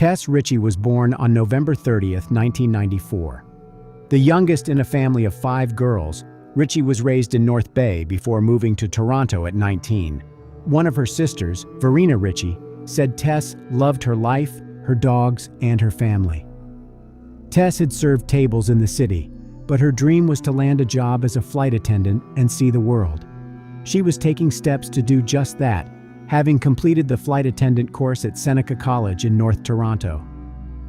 Tess Richey was born on November 30th, 1994. The youngest in a family of 5 girls, Richey was raised in North Bay before moving to Toronto at 19. One of her sisters, Verena Richey, said Tess loved her life, her dogs, and her family. Tess had served tables in the city, but her dream was to land a job as a flight attendant and see the world. She was taking steps to do just that, having completed the flight attendant course at Seneca College in North Toronto.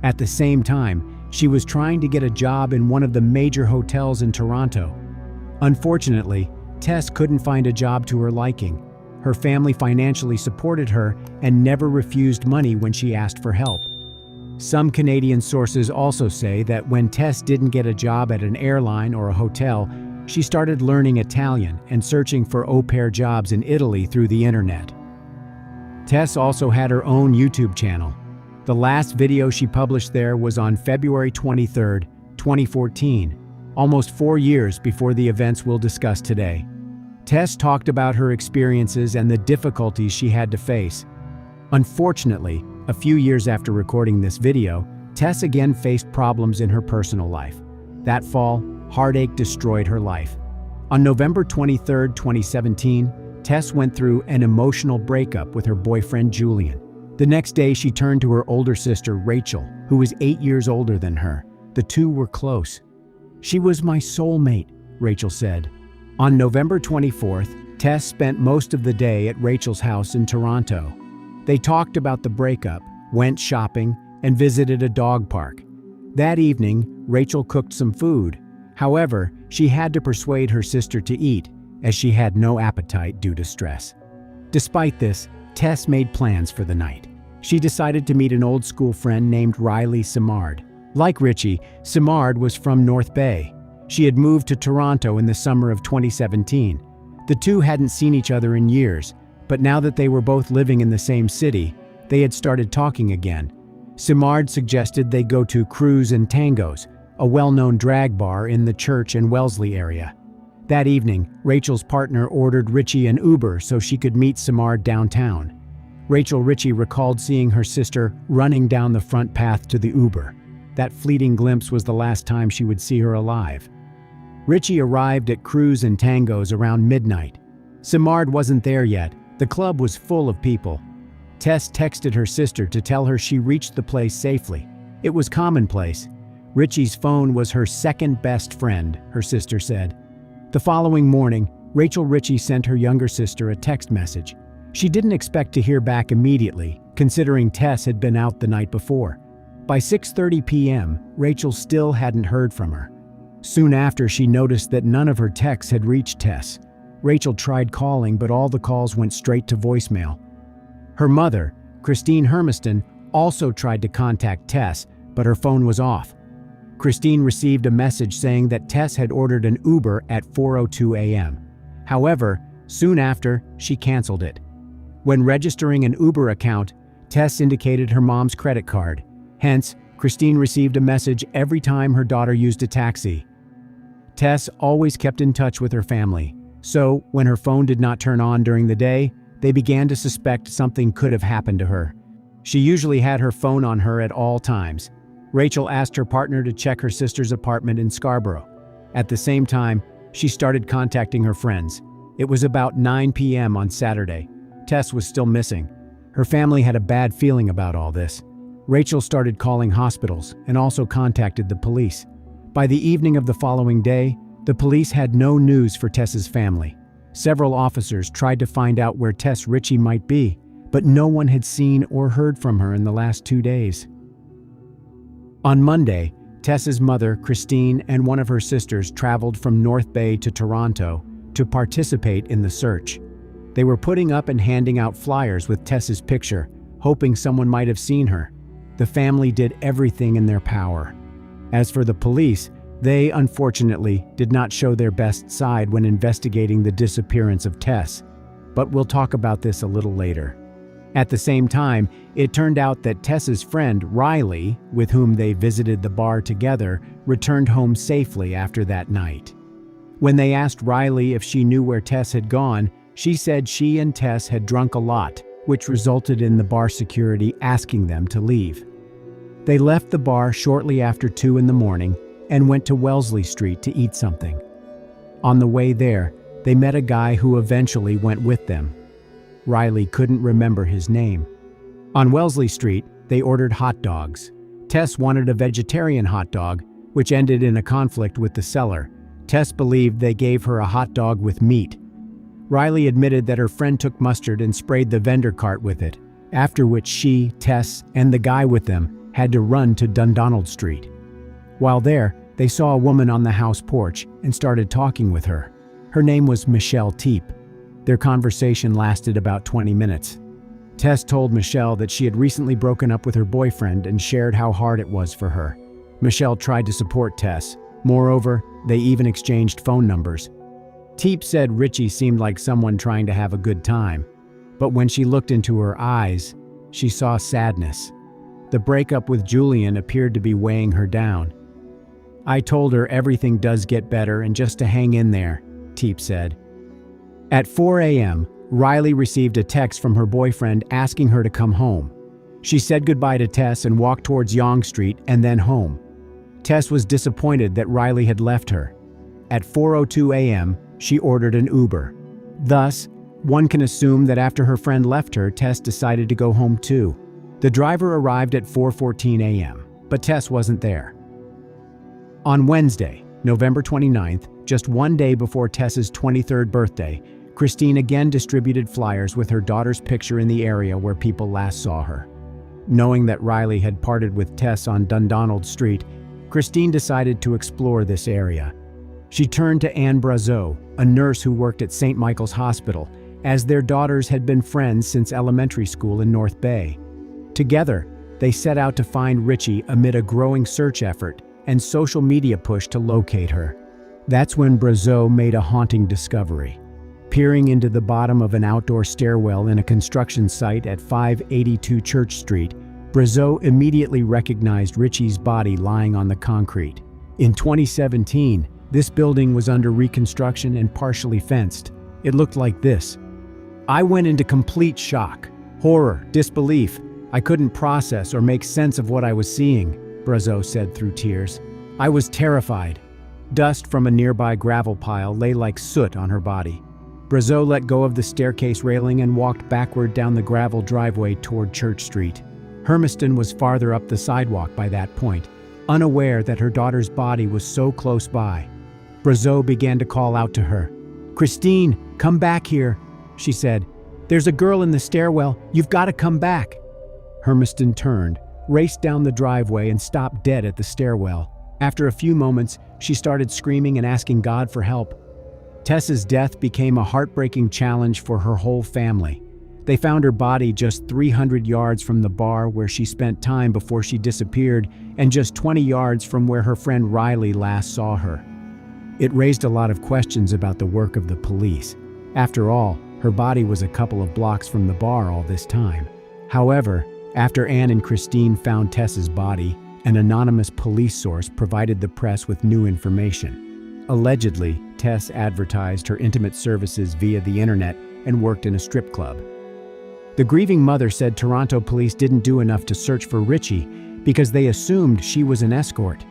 At the same time, she was trying to get a job in one of the major hotels in Toronto. Unfortunately, Tess couldn't find a job to her liking. Her family financially supported her and never refused money when she asked for help. Some Canadian sources also say that when Tess didn't get a job at an airline or a hotel, she started learning Italian and searching for au pair jobs in Italy through the internet. Tess also had her own YouTube channel. The last video she published there was on February 23, 2014, almost 4 years before the events we'll discuss today. Tess talked about her experiences and the difficulties she had to face. Unfortunately, a few years after recording this video, Tess again faced problems in her personal life. That fall, heartache destroyed her life. On November 23, 2017, Tess went through an emotional breakup with her boyfriend Julian. The next day, she turned to her older sister Rachel, who was 8 years older than her. The two were close. "She was my soulmate," Rachel said. On November 24th, Tess spent most of the day at Rachel's house in Toronto. They talked about the breakup, went shopping, and visited a dog park. That evening, Rachel cooked some food. However, she had to persuade her sister to eat, as she had no appetite due to stress. Despite this, Tess made plans for the night. She decided to meet an old school friend named Riley Simard. Like Richey, Simard was from North Bay. She had moved to Toronto in the summer of 2017. The two hadn't seen each other in years, but now that they were both living in the same city, they had started talking again. Simard suggested they go to Crews and Tangos, a well-known drag bar in the Church and Wellesley area. That evening, Rachel's partner ordered Richey an Uber so she could meet Simard downtown. Rachel Richey recalled seeing her sister running down the front path to the Uber. That fleeting glimpse was the last time she would see her alive. Richey arrived at Crews and Tangos around midnight. Simard wasn't there yet. The club was full of people. Tess texted her sister to tell her she reached the place safely. It was commonplace. Richey's phone was her second best friend, her sister said. The following morning, Rachel Richey sent her younger sister a text message. She didn't expect to hear back immediately, considering Tess had been out the night before. By 6:30 p.m., Rachel still hadn't heard from her. Soon after, she noticed that none of her texts had reached Tess. Rachel tried calling, but all the calls went straight to voicemail. Her mother, Christine Hermiston, also tried to contact Tess, but her phone was off. Christine received a message saying that Tess had ordered an Uber at 4:02 a.m. However, soon after, she canceled it. When registering an Uber account, Tess indicated her mom's credit card. Hence, Christine received a message every time her daughter used a taxi. Tess always kept in touch with her family, so when her phone did not turn on during the day, they began to suspect something could have happened to her. She usually had her phone on her at all times. Rachel asked her partner to check her sister's apartment in Scarborough. At the same time, she started contacting her friends. It was about 9 p.m. on Saturday. Tess was still missing. Her family had a bad feeling about all this. Rachel started calling hospitals and also contacted the police. By the evening of the following day, the police had no news for Tess's family. Several officers tried to find out where Tess Richey might be, but no one had seen or heard from her in the last 2 days. On Monday, Tess's mother, Christine, and one of her sisters traveled from North Bay to Toronto to participate in the search. They were putting up and handing out flyers with Tess's picture, hoping someone might have seen her. The family did everything in their power. As for the police, they unfortunately did not show their best side when investigating the disappearance of Tess, but we'll talk about this a little later. At the same time, it turned out that Tess's friend, Riley, with whom they visited the bar together, returned home safely after that night. When they asked Riley if she knew where Tess had gone, she said she and Tess had drunk a lot, which resulted in the bar security asking them to leave. They left the bar shortly after 2 in the morning and went to Wellesley Street to eat something. On the way there, they met a guy who eventually went with them. Riley couldn't remember his name. On Wellesley Street, they ordered hot dogs. Tess wanted a vegetarian hot dog, which ended in a conflict with the seller. Tess believed they gave her a hot dog with meat. Riley admitted that her friend took mustard and sprayed the vendor cart with it, after which she, Tess, and the guy with them had to run to Dundonald Street. While there, they saw a woman on the house porch and started talking with her. Her name was Michelle Teep. Their conversation lasted about 20 minutes. Tess told Michelle that she had recently broken up with her boyfriend and shared how hard it was for her. Michelle tried to support Tess. Moreover, they even exchanged phone numbers. Teep said Richey seemed like someone trying to have a good time, but when she looked into her eyes, she saw sadness. The breakup with Julian appeared to be weighing her down. "I told her everything does get better and just to hang in there," Teep said. At 4 a.m., Riley received a text from her boyfriend asking her to come home. She said goodbye to Tess and walked towards Yonge Street and then home. Tess was disappointed that Riley had left her. At 4:02 a.m., she ordered an Uber. Thus, one can assume that after her friend left her, Tess decided to go home too. The driver arrived at 4:14 a.m., but Tess wasn't there. On Wednesday, November 29th, just one day before Tess's 23rd birthday, Christine again distributed flyers with her daughter's picture in the area where people last saw her. Knowing that Riley had parted with Tess on Dundonald Street, Christine decided to explore this area. She turned to Anne Brazeau, a nurse who worked at St. Michael's Hospital, as their daughters had been friends since elementary school in North Bay. Together, they set out to find Richey amid a growing search effort and social media push to locate her. That's when Brazeau made a haunting discovery. Peering into the bottom of an outdoor stairwell in a construction site at 582 Church Street, Brazeau immediately recognized Richey's body lying on the concrete. In 2017, this building was under reconstruction and partially fenced. It looked like this. "I went into complete shock, horror, disbelief. I couldn't process or make sense of what I was seeing," Brazeau said through tears. "I was terrified." Dust from a nearby gravel pile lay like soot on her body. Brazeau let go of the staircase railing and walked backward down the gravel driveway toward Church Street. Hermiston was farther up the sidewalk by that point, unaware that her daughter's body was so close by. Brazeau began to call out to her. "Christine, come back here," she said. "There's a girl in the stairwell. You've got to come back." Hermiston turned, raced down the driveway and stopped dead at the stairwell. After a few moments, she started screaming and asking God for help. Tess's death became a heartbreaking challenge for her whole family. They found her body just 300 yards from the bar where she spent time before she disappeared and just 20 yards from where her friend Riley last saw her. It raised a lot of questions about the work of the police. After all, her body was a couple of blocks from the bar all this time. However, after Anne and Christine found Tess's body, an anonymous police source provided the press with new information. Allegedly, Tess advertised her intimate services via the internet and worked in a strip club. The grieving mother said Toronto police didn't do enough to search for Richey because they assumed she was an escort.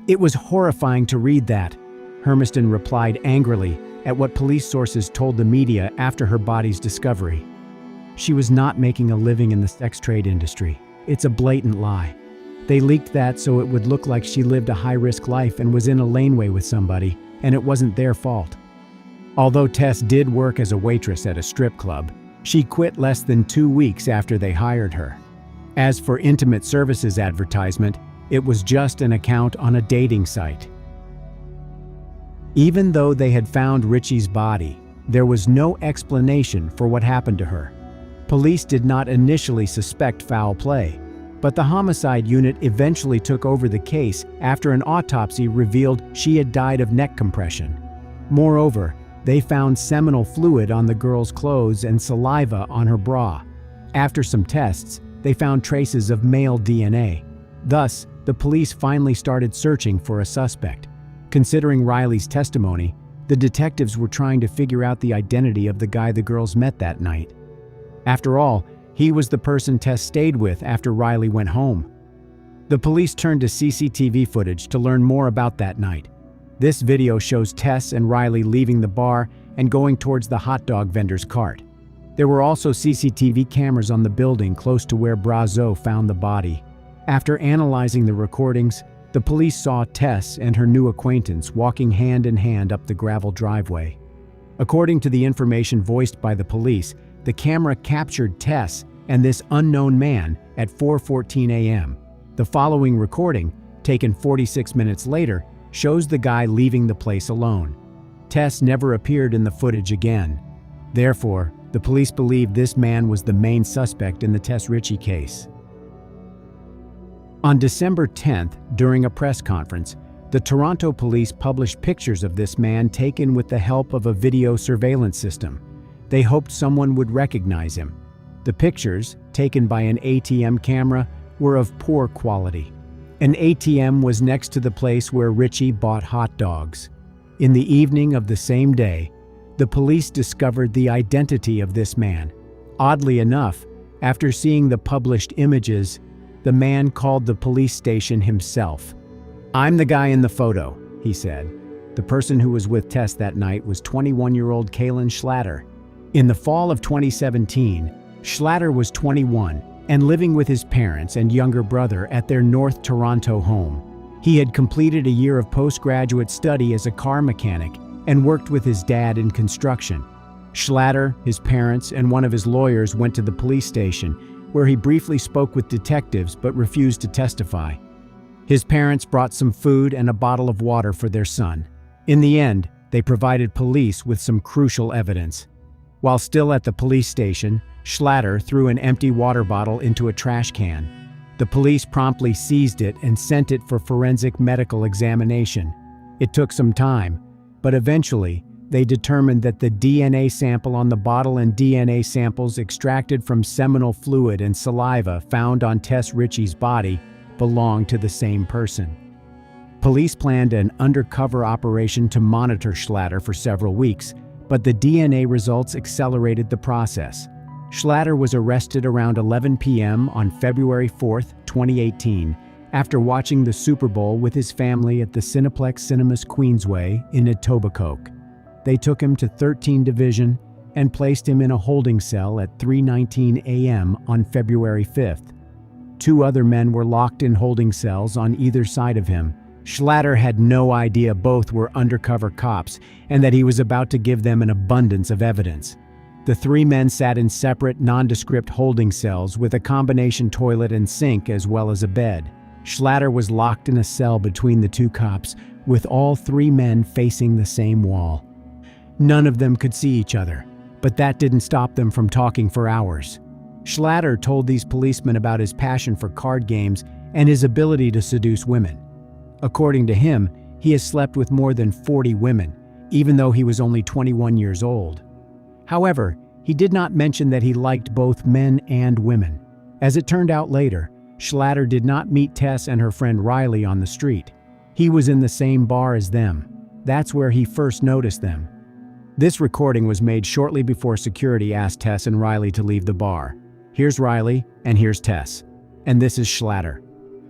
"It was horrifying to read that," Hermiston replied angrily at what police sources told the media after her body's discovery. "She was not making a living in the sex trade industry. It's a blatant lie. They leaked that so it would look like she lived a high-risk life and was in a laneway with somebody, and it wasn't their fault." Although Tess did work as a waitress at a strip club, she quit less than 2 weeks after they hired her. As for intimate services advertisement, it was just an account on a dating site. Even though they had found Richey's body, there was no explanation for what happened to her. Police did not initially suspect foul play, but the homicide unit eventually took over the case after an autopsy revealed she had died of neck compression. Moreover, they found seminal fluid on the girl's clothes and saliva on her bra. After some tests, they found traces of male DNA. Thus, the police finally started searching for a suspect. Considering Riley's testimony, the detectives were trying to figure out the identity of the guy the girls met that night. After all, he was the person Tess stayed with after Riley went home. The police turned to CCTV footage to learn more about that night. This video shows Tess and Riley leaving the bar and going towards the hot dog vendor's cart. There were also CCTV cameras on the building close to where Brazeau found the body. After analyzing the recordings, the police saw Tess and her new acquaintance walking hand in hand up the gravel driveway. According to the information voiced by the police, the camera captured Tess and this unknown man at 4:14 a.m. The following recording, taken 46 minutes later, shows the guy leaving the place alone. Tess never appeared in the footage again. Therefore, the police believe this man was the main suspect in the Tess Richey case. On December 10th, during a press conference, the Toronto police published pictures of this man taken with the help of a video surveillance system. They hoped someone would recognize him. The pictures, taken by an ATM camera, were of poor quality. An ATM was next to the place where Richey bought hot dogs. In the evening of the same day, the police discovered the identity of this man. Oddly enough, after seeing the published images, the man called the police station himself. "I'm the guy in the photo," he said. The person who was with Tess that night was 21-year-old Kaylin Schlatter. In the fall of 2017, Schlatter was 21 and living with his parents and younger brother at their North Toronto home. He had completed a year of postgraduate study as a car mechanic and worked with his dad in construction. Schlatter, his parents, and one of his lawyers went to the police station, where he briefly spoke with detectives but refused to testify. His parents brought some food and a bottle of water for their son. In the end, they provided police with some crucial evidence. While still at the police station, Schlatter threw an empty water bottle into a trash can. The police promptly seized it and sent it for forensic medical examination. It took some time, but eventually, they determined that the DNA sample on the bottle and DNA samples extracted from seminal fluid and saliva found on Tess Richey's body belonged to the same person. Police planned an undercover operation to monitor Schlatter for several weeks, but the DNA results accelerated the process. Schlatter was arrested around 11 p.m. on February 4, 2018, after watching the Super Bowl with his family at the Cineplex Cinemas Queensway in Etobicoke. They took him to 13 Division and placed him in a holding cell at 3:19 a.m. on February 5th. Two other men were locked in holding cells on either side of him. Schlatter had no idea both were undercover cops and that he was about to give them an abundance of evidence. The three men sat in separate, nondescript holding cells with a combination toilet and sink as well as a bed. Schlatter was locked in a cell between the two cops, with all three men facing the same wall. None of them could see each other, but that didn't stop them from talking for hours. Schlatter told these policemen about his passion for card games and his ability to seduce women. According to him, he has slept with more than 40 women, even though he was only 21 years old. However, he did not mention that he liked both men and women. As it turned out later, Schlatter did not meet Tess and her friend Riley on the street. He was in the same bar as them. That's where he first noticed them. This recording was made shortly before security asked Tess and Riley to leave the bar. Here's Riley, and here's Tess. And this is Schlatter.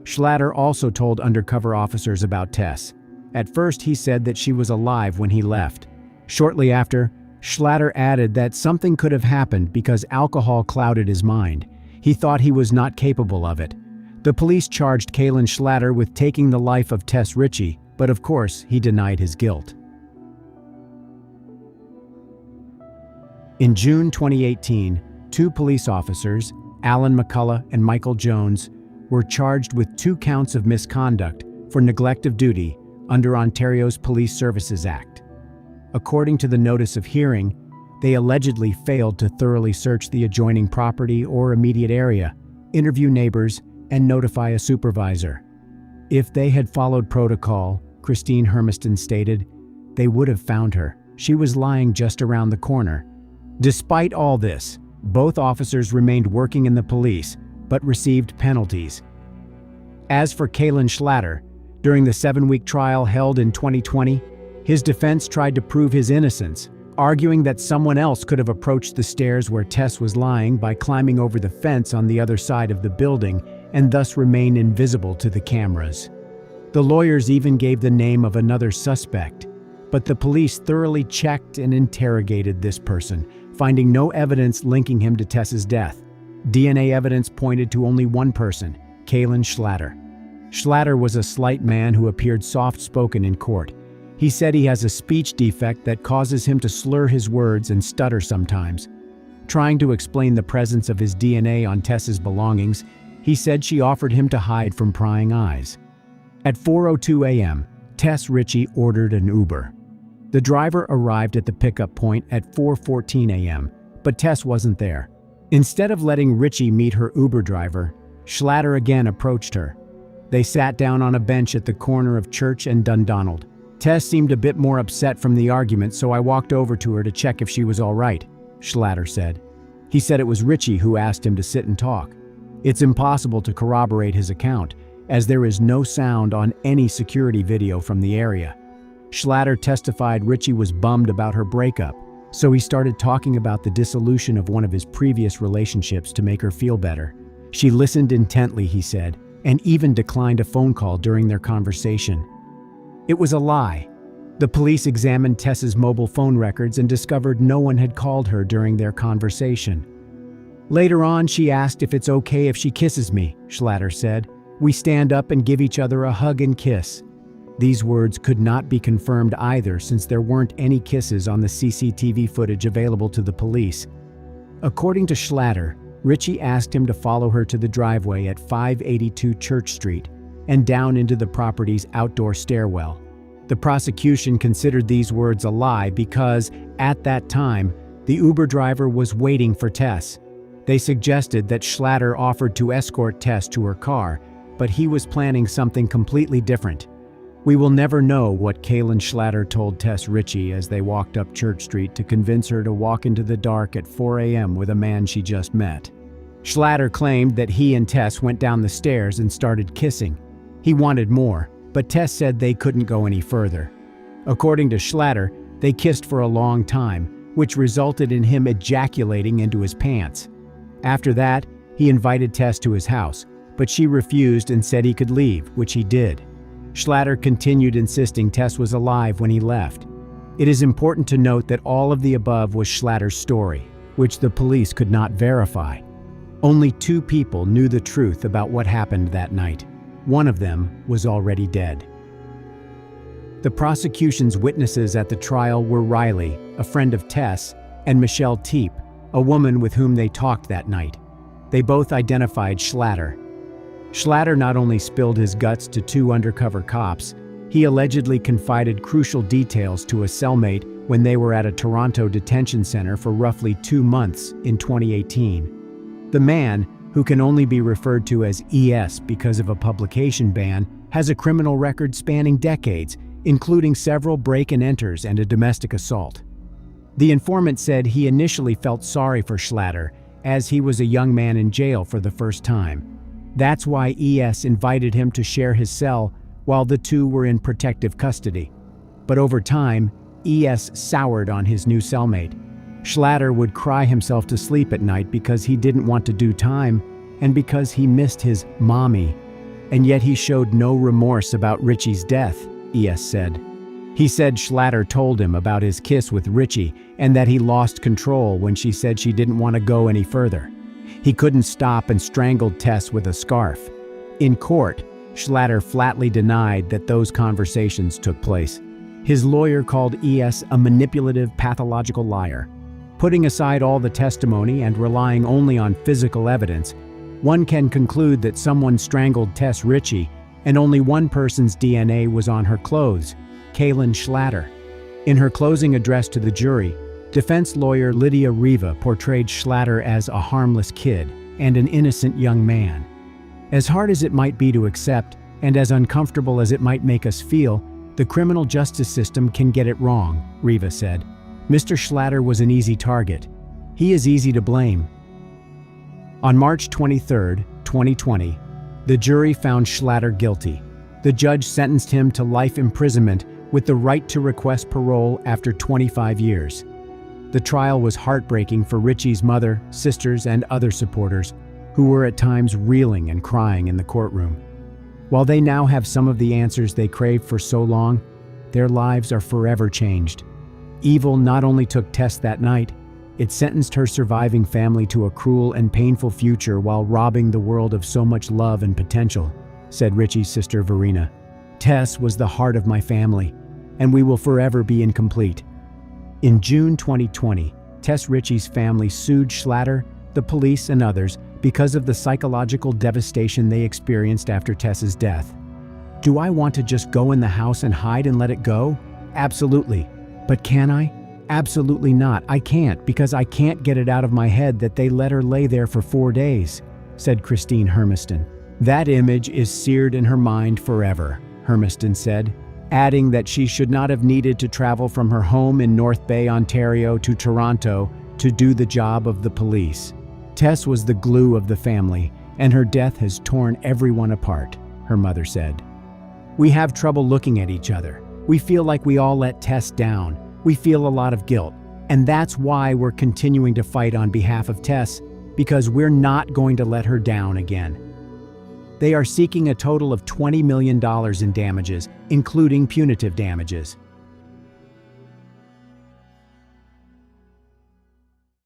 Schlatter also told undercover officers about Tess. At first, he said that she was alive when he left. Shortly after, Schlatter added that something could have happened because alcohol clouded his mind. He thought he was not capable of it. The police charged Kaylin Schlatter with taking the life of Tess Richey, but of course, he denied his guilt. In June 2018, two police officers, Alan McCullough and Michael Jones, were charged with 2 counts of misconduct for neglect of duty under Ontario's Police Services Act. According to the notice of hearing, they allegedly failed to thoroughly search the adjoining property or immediate area, interview neighbors, and notify a supervisor. If they had followed protocol, Christine Hermiston stated, they would have found her. She was lying just around the corner. Despite all this, both officers remained working in the police, but received penalties. As for Kaylin Schlatter, during the 7-week trial held in 2020, his defense tried to prove his innocence, arguing that someone else could have approached the stairs where Tess was lying by climbing over the fence on the other side of the building and thus remain invisible to the cameras. The lawyers even gave the name of another suspect, but the police thoroughly checked and interrogated this person, finding no evidence linking him to Tess's death. DNA evidence pointed to only one person, Kalen Schlatter. Schlatter was a slight man who appeared soft-spoken in court. He said he has a speech defect that causes him to slur his words and stutter sometimes. Trying to explain the presence of his DNA on Tess's belongings, he said she offered him to hide from prying eyes. At 4:02 a.m., Tess Richey ordered an Uber. The driver arrived at the pickup point at 4:14 a.m., but Tess wasn't there. Instead of letting Richey meet her Uber driver, Schlatter again approached her. They sat down on a bench at the corner of Church and Dundonald. Tess seemed a bit more upset from the argument, so I walked over to her to check if she was all right, Schlatter said. He said it was Richey who asked him to sit and talk. It's impossible to corroborate his account, as there is no sound on any security video from the area. Schlatter testified Richey was bummed about her breakup, so he started talking about the dissolution of one of his previous relationships to make her feel better. She listened intently, he said, and even declined a phone call during their conversation. It was a lie. The police examined Tess's mobile phone records and discovered no one had called her during their conversation. Later on, she asked if it's okay if she kisses me, Schlatter said. We stand up and give each other a hug and kiss. These words could not be confirmed either, since there weren't any kisses on the CCTV footage available to the police. According to Schlatter, Richey asked him to follow her to the driveway at 582 Church Street and down into the property's outdoor stairwell. The prosecution considered these words a lie because, at that time, the Uber driver was waiting for Tess. They suggested that Schlatter offered to escort Tess to her car, but he was planning something completely different. We will never know what Kalen Schlatter told Tess Richey as they walked up Church Street to convince her to walk into the dark at 4 a.m. with a man she just met. Schlatter claimed that he and Tess went down the stairs and started kissing. He wanted more, but Tess said they couldn't go any further. According to Schlatter, they kissed for a long time, which resulted in him ejaculating into his pants. After that, he invited Tess to his house, but she refused and said he could leave, which he did. Schlatter continued insisting Tess was alive when he left. It is important to note that all of the above was Schlatter's story, which the police could not verify. Only 2 people knew the truth about what happened that night. One of them was already dead. The prosecution's witnesses at the trial were Riley, a friend of Tess, and Michelle Teep, a woman with whom they talked that night. They both identified Schlatter. Schlatter not only spilled his guts to 2 undercover cops, he allegedly confided crucial details to a cellmate when they were at a Toronto detention center for roughly 2 months in 2018. The man, who can only be referred to as ES because of a publication ban, has a criminal record spanning decades, including several break-and-enters and a domestic assault. The informant said he initially felt sorry for Schlatter, as he was a young man in jail for the first time. That's why ES invited him to share his cell while the 2 were in protective custody. But over time, ES soured on his new cellmate. Schlatter would cry himself to sleep at night because he didn't want to do time and because he missed his mommy. And yet he showed no remorse about Richey's death, ES said. He said Schlatter told him about his kiss with Richey and that he lost control when she said she didn't want to go any further. He couldn't stop and strangled Tess with a scarf. In court, Schlatter flatly denied that those conversations took place. His lawyer called ES a manipulative, pathological liar. Putting aside all the testimony and relying only on physical evidence, one can conclude that someone strangled Tess Richey and only one person's DNA was on her clothes, Kalen Schlatter. In her closing address to the jury, defense lawyer Lydia Riva portrayed Schlatter as a harmless kid and an innocent young man. As hard as it might be to accept, and as uncomfortable as it might make us feel, the criminal justice system can get it wrong, Riva said. Mr. Schlatter was an easy target. He is easy to blame. On March 23, 2020, the jury found Schlatter guilty. The judge sentenced him to life imprisonment with the right to request parole after 25 years. The trial was heartbreaking for Richey's mother, sisters, and other supporters, who were at times reeling and crying in the courtroom. While they now have some of the answers they craved for so long, their lives are forever changed. Evil not only took Tess that night, it sentenced her surviving family to a cruel and painful future while robbing the world of so much love and potential, said Richey's sister Verena. Tess was the heart of my family, and we will forever be incomplete. In June 2020, Tess Richey's family sued Schlatter, the police, and others because of the psychological devastation they experienced after Tess's death. Do I want to just go in the house and hide and let it go? Absolutely. But can I? Absolutely not. I can't, because I can't get it out of my head that they let her lay there for 4 days, said Christine Hermiston. That image is seared in her mind forever, Hermiston said, adding that she should not have needed to travel from her home in North Bay, Ontario to Toronto to do the job of the police. Tess was the glue of the family, and her death has torn everyone apart, her mother said. We have trouble looking at each other. We feel like we all let Tess down. We feel a lot of guilt, and that's why we're continuing to fight on behalf of Tess, because we're not going to let her down again. They are seeking a total of $20 million in damages, including punitive damages.